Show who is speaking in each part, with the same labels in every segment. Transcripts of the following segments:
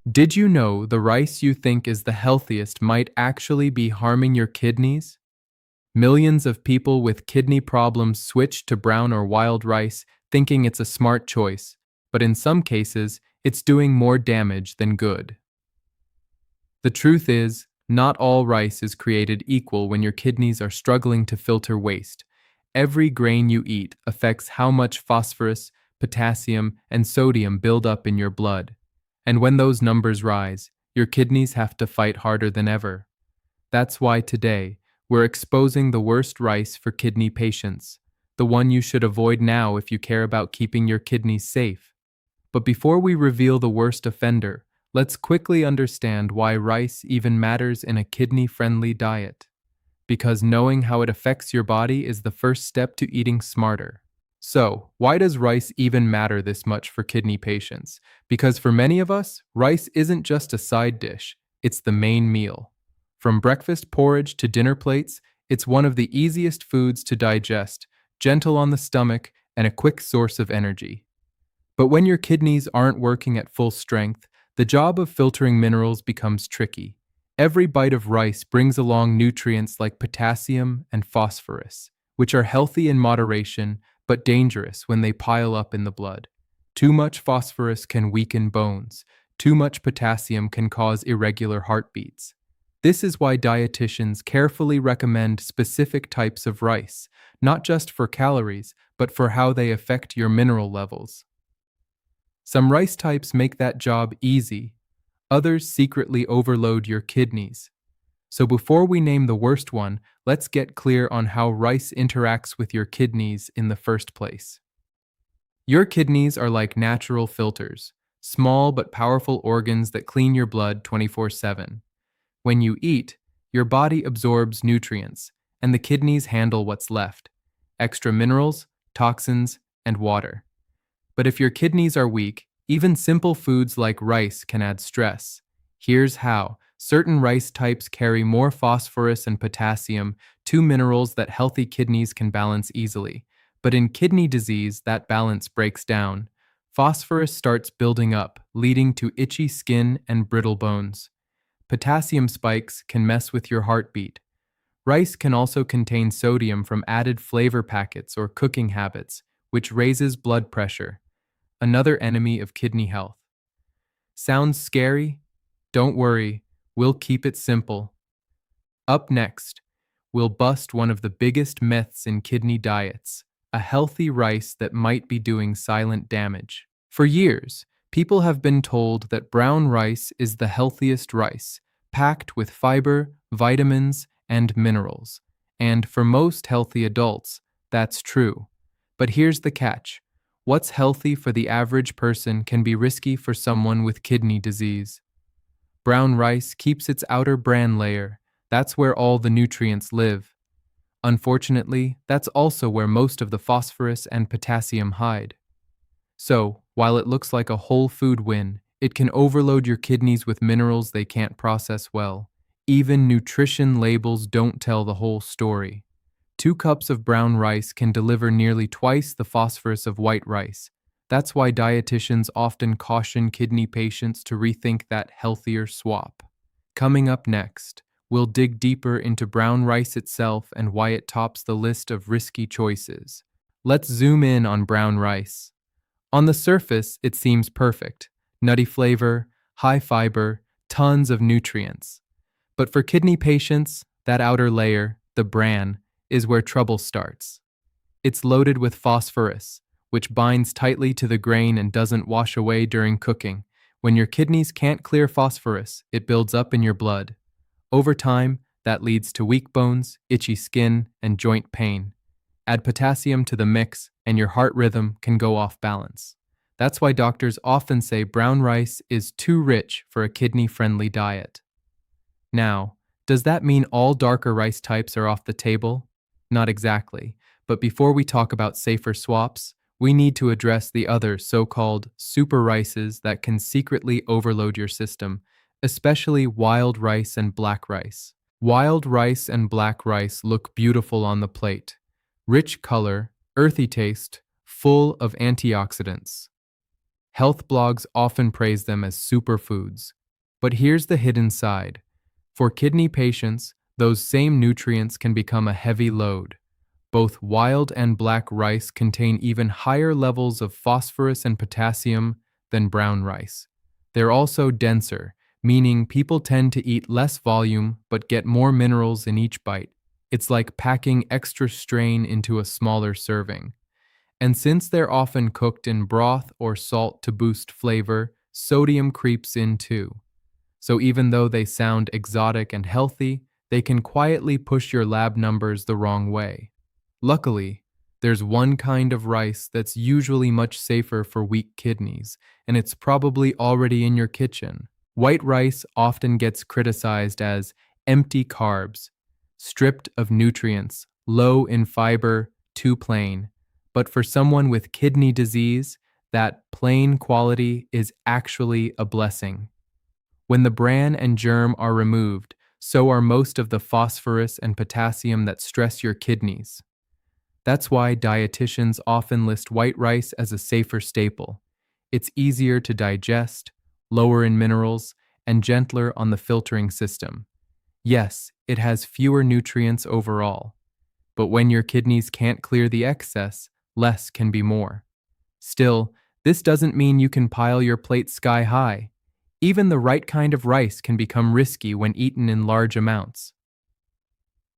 Speaker 1: Did you know the rice you think is the healthiest might actually be harming your kidneys? Millions of people with kidney problems switch to brown or wild rice thinking it's a smart choice, but in some cases, it's doing more damage than good. The truth is, not all rice is created equal when your kidneys are struggling to filter waste. Every grain you eat affects how much phosphorus, potassium, and sodium build up in your blood. And when those numbers rise, your kidneys have to fight harder than ever. That's why today, we're exposing the worst rice for kidney patients, the one you should avoid now if you care about keeping your kidneys safe. But before we reveal the worst offender, let's quickly understand why rice even matters in a kidney-friendly diet. Because knowing how it affects your body is the first step to eating smarter. So, why does rice even matter this much for kidney patients? Because for many of us, rice isn't just a side dish, it's the main meal. From breakfast porridge to dinner plates, it's one of the easiest foods to digest, gentle on the stomach, and a quick source of energy. But when your kidneys aren't working at full strength, the job of filtering minerals becomes tricky. Every bite of rice brings along nutrients like potassium and phosphorus, which are healthy in moderation but dangerous when they pile up in the blood. Too much phosphorus can weaken bones. Too much potassium can cause irregular heartbeats. This is why dietitians carefully recommend specific types of rice, not just for calories, but for how they affect your mineral levels. Some rice types make that job easy, others secretly overload your kidneys. So before we name the worst one, let's get clear on how rice interacts with your kidneys in the first place. Your kidneys are like natural filters, small but powerful organs that clean your blood 24/7. When you eat, your body absorbs nutrients, and the kidneys handle what's left: extra minerals, toxins, and water. But if your kidneys are weak, even simple foods like rice can add stress. Here's how. Certain rice types carry more phosphorus and potassium, two minerals that healthy kidneys can balance easily. But in kidney disease, that balance breaks down. Phosphorus starts building up, leading to itchy skin and brittle bones. Potassium spikes can mess with your heartbeat. Rice can also contain sodium from added flavor packets or cooking habits, which raises blood pressure, another enemy of kidney health. Sounds scary? Don't worry, we'll keep it simple. Up next, we'll bust one of the biggest myths in kidney diets: a healthy rice that might be doing silent damage. For years, people have been told that brown rice is the healthiest rice, packed with fiber, vitamins, and minerals. And for most healthy adults, that's true. But here's the catch. What's healthy for the average person can be risky for someone with kidney disease. Brown rice keeps its outer bran layer. That's where all the nutrients live. Unfortunately, that's also where most of the phosphorus and potassium hide. So, while it looks like a whole food win, it can overload your kidneys with minerals they can't process well. Even nutrition labels don't tell the whole story. 2 cups of brown rice can deliver nearly twice the phosphorus of white rice. That's why dietitians often caution kidney patients to rethink that healthier swap. Coming up next, we'll dig deeper into brown rice itself and why it tops the list of risky choices. Let's zoom in on brown rice. On the surface, it seems perfect. Nutty flavor, high fiber, tons of nutrients. But for kidney patients, that outer layer, the bran, is where trouble starts. It's loaded with phosphorus, which binds tightly to the grain and doesn't wash away during cooking. When your kidneys can't clear phosphorus, it builds up in your blood. Over time, that leads to weak bones, itchy skin, and joint pain. Add potassium to the mix, and your heart rhythm can go off balance. That's why doctors often say brown rice is too rich for a kidney-friendly diet. Now, does that mean all darker rice types are off the table? Not exactly, but before we talk about safer swaps, we need to address the other so-called super rices that can secretly overload your system, especially wild rice and black rice. Wild rice and black rice look beautiful on the plate. Rich color, earthy taste, full of antioxidants. Health blogs often praise them as superfoods. But here's the hidden side. For kidney patients, those same nutrients can become a heavy load. Both wild and black rice contain even higher levels of phosphorus and potassium than brown rice. They're also denser, meaning people tend to eat less volume but get more minerals in each bite. It's like packing extra strain into a smaller serving. And since they're often cooked in broth or salt to boost flavor, sodium creeps in too. So even though they sound exotic and healthy, they can quietly push your lab numbers the wrong way. Luckily, there's one kind of rice that's usually much safer for weak kidneys, and it's probably already in your kitchen. White rice often gets criticized as empty carbs, stripped of nutrients, low in fiber, too plain. But for someone with kidney disease, that plain quality is actually a blessing. When the bran and germ are removed, so are most of the phosphorus and potassium that stress your kidneys. That's why dietitians often list white rice as a safer staple. It's easier to digest, lower in minerals, and gentler on the filtering system. Yes, it has fewer nutrients overall, but when your kidneys can't clear the excess, less can be more. Still, this doesn't mean you can pile your plate sky high. Even the right kind of rice can become risky when eaten in large amounts.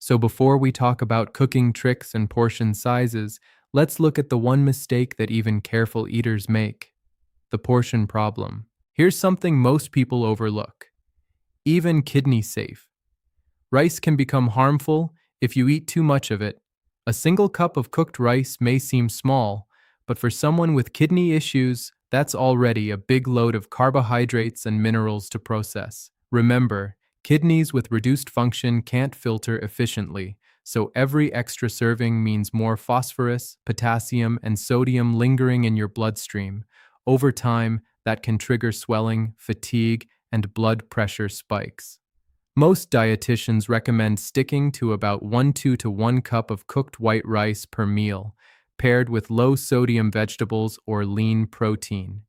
Speaker 1: So before we talk about cooking tricks and portion sizes, let's look at the one mistake that even careful eaters make: the portion problem. Here's something most people overlook. Even kidney safe. Rice can become harmful if you eat too much of it. A single cup of cooked rice may seem small, but for someone with kidney issues, that's already a big load of carbohydrates and minerals to process. Remember, kidneys with reduced function can't filter efficiently, so every extra serving means more phosphorus, potassium, and sodium lingering in your bloodstream. Over time, that can trigger swelling, fatigue, and blood pressure spikes. Most dietitians recommend sticking to about 1/2 to 1 cup of cooked white rice per meal, paired with low-sodium vegetables or lean protein.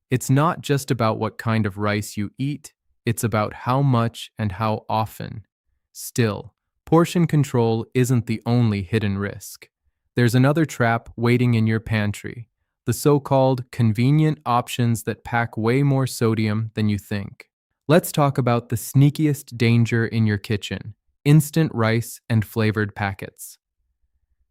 Speaker 1: It's not just about what kind of rice you eat, it's about how much and how often. Still, portion control isn't the only hidden risk. There's another trap waiting in your pantry: the so-called convenient options that pack way more sodium than you think. Let's talk about the sneakiest danger in your kitchen: instant rice and flavored packets.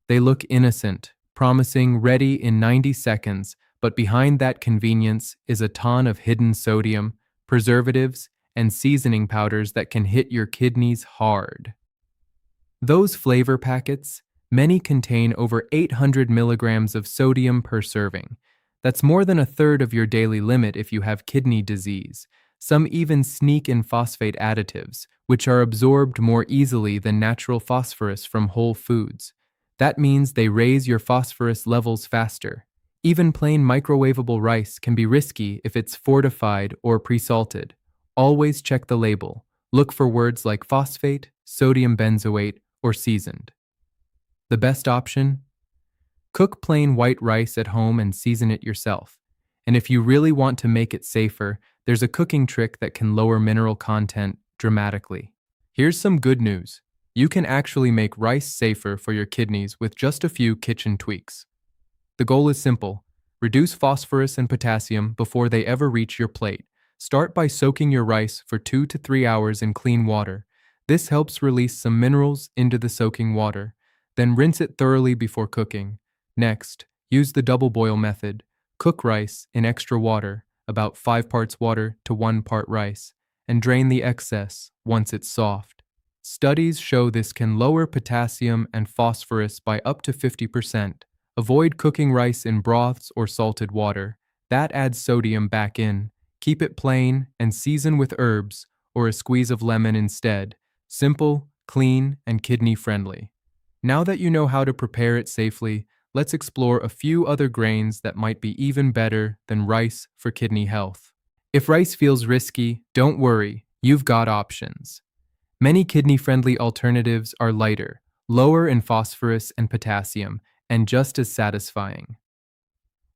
Speaker 1: They look innocent, promising ready in 90 seconds, but behind that convenience is a ton of hidden sodium, preservatives, and seasoning powders that can hit your kidneys hard. Those flavor packets, many contain over 800 milligrams of sodium per serving. That's more than a third of your daily limit if you have kidney disease. Some even sneak in phosphate additives, which are absorbed more easily than natural phosphorus from whole foods. That means they raise your phosphorus levels faster. Even plain microwavable rice can be risky if it's fortified or pre-salted. Always check the label. Look for words like phosphate, sodium benzoate, or seasoned. The best option? Cook plain white rice at home and season it yourself. And if you really want to make it safer, there's a cooking trick that can lower mineral content dramatically. Here's some good news. You can actually make rice safer for your kidneys with just a few kitchen tweaks. The goal is simple: reduce phosphorus and potassium before they ever reach your plate. Start by soaking your rice for 2 to 3 hours in clean water. This helps release some minerals into the soaking water. Then rinse it thoroughly before cooking. Next, use the double boil method. Cook rice in extra water, about 5 parts water to 1 part rice, and drain the excess once it's soft. Studies show this can lower potassium and phosphorus by up to 50%. Avoid cooking rice in broths or salted water. That adds sodium back in. Keep it plain and season with herbs or a squeeze of lemon instead. Simple, clean, and kidney-friendly. Now that you know how to prepare it safely, let's explore a few other grains that might be even better than rice for kidney health. If rice feels risky, don't worry, you've got options. Many kidney-friendly alternatives are lighter, lower in phosphorus and potassium, and just as satisfying.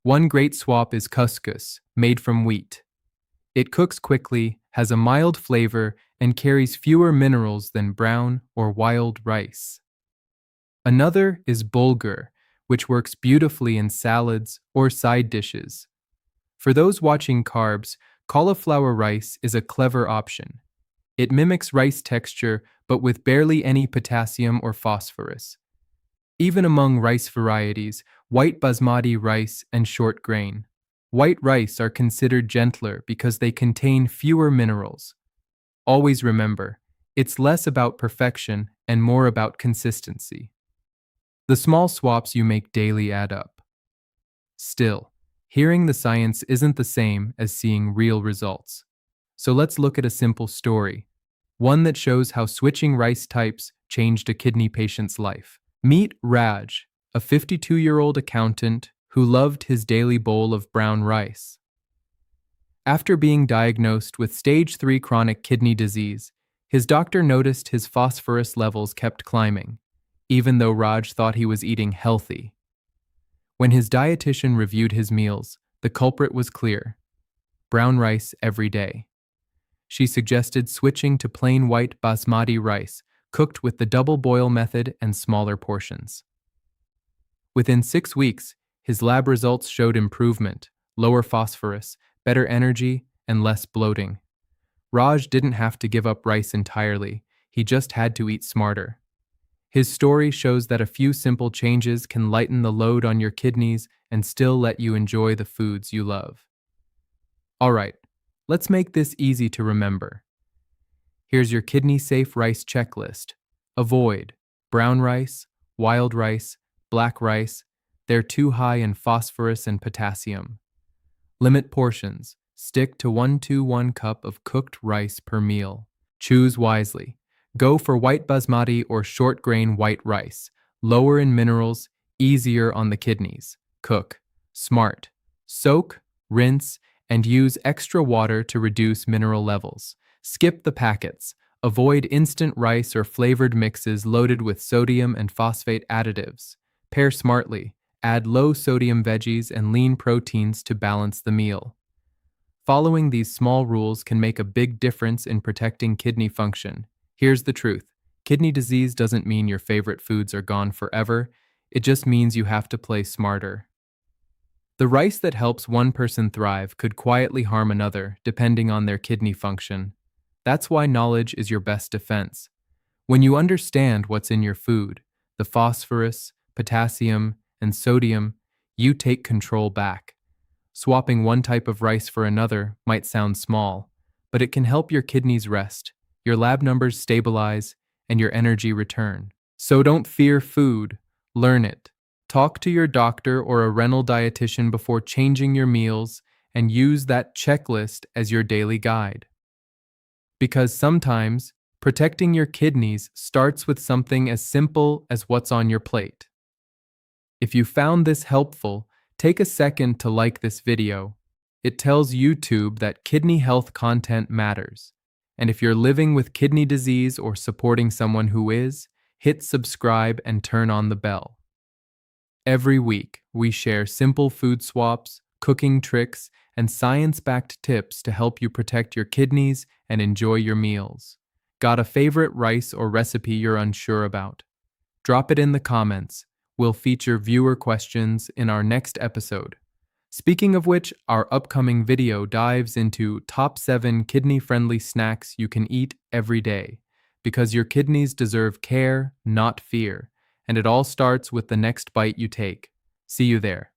Speaker 1: One great swap is couscous, made from wheat. It cooks quickly, has a mild flavor, and carries fewer minerals than brown or wild rice. Another is bulgur, which works beautifully in salads or side dishes. For those watching carbs, cauliflower rice is a clever option. It mimics rice texture but with barely any potassium or phosphorus. Even among rice varieties, white basmati rice and short grain. White rice are considered gentler because they contain fewer minerals. Always remember, it's less about perfection and more about consistency. The small swaps you make daily add up. Still, hearing the science isn't the same as seeing real results. So let's look at a simple story, one that shows how switching rice types changed a kidney patient's life. Meet Raj, a 52-year-old accountant who loved his daily bowl of brown rice. After being diagnosed with stage 3 chronic kidney disease, his doctor noticed his phosphorus levels kept climbing, even though Raj thought he was eating healthy. When his dietitian reviewed his meals, the culprit was clear: brown rice every day. She suggested switching to plain white basmati rice, cooked with the double boil method and smaller portions. Within 6 weeks, his lab results showed improvement: lower phosphorus, better energy, and less bloating. Raj didn't have to give up rice entirely, he just had to eat smarter. His story shows that a few simple changes can lighten the load on your kidneys and still let you enjoy the foods you love. Alright, let's make this easy to remember. Here's your kidney-safe rice checklist. Avoid brown rice, wild rice, black rice. They're too high in phosphorus and potassium. Limit portions. Stick to 1 cup of cooked rice per meal. Choose wisely. Go for white basmati or short grain white rice. Lower in minerals, easier on the kidneys. Cook smart. Soak, rinse, and use extra water to reduce mineral levels. Skip the packets. Avoid instant rice or flavored mixes loaded with sodium and phosphate additives. Pair smartly. Add low-sodium veggies and lean proteins to balance the meal. Following these small rules can make a big difference in protecting kidney function. Here's the truth: kidney disease doesn't mean your favorite foods are gone forever, it just means you have to play smarter. The rice that helps one person thrive could quietly harm another, depending on their kidney function. That's why knowledge is your best defense. When you understand what's in your food, the phosphorus, potassium, and sodium, you take control back. Swapping one type of rice for another might sound small, but it can help your kidneys rest, your lab numbers stabilize, and your energy return. So don't fear food, learn it. Talk to your doctor or a renal dietitian before changing your meals, and use that checklist as your daily guide. Because sometimes, protecting your kidneys starts with something as simple as what's on your plate. If you found this helpful, take a second to like this video. It tells YouTube that kidney health content matters. And if you're living with kidney disease or supporting someone who is, hit subscribe and turn on the bell. Every week, we share simple food swaps, cooking tricks, and science-backed tips to help you protect your kidneys and enjoy your meals. Got a favorite rice or recipe you're unsure about? Drop it in the comments. We'll feature viewer questions in our next episode. Speaking of which, our upcoming video dives into top 7 kidney-friendly snacks you can eat every day, because your kidneys deserve care, not fear, and it all starts with the next bite you take. See you there.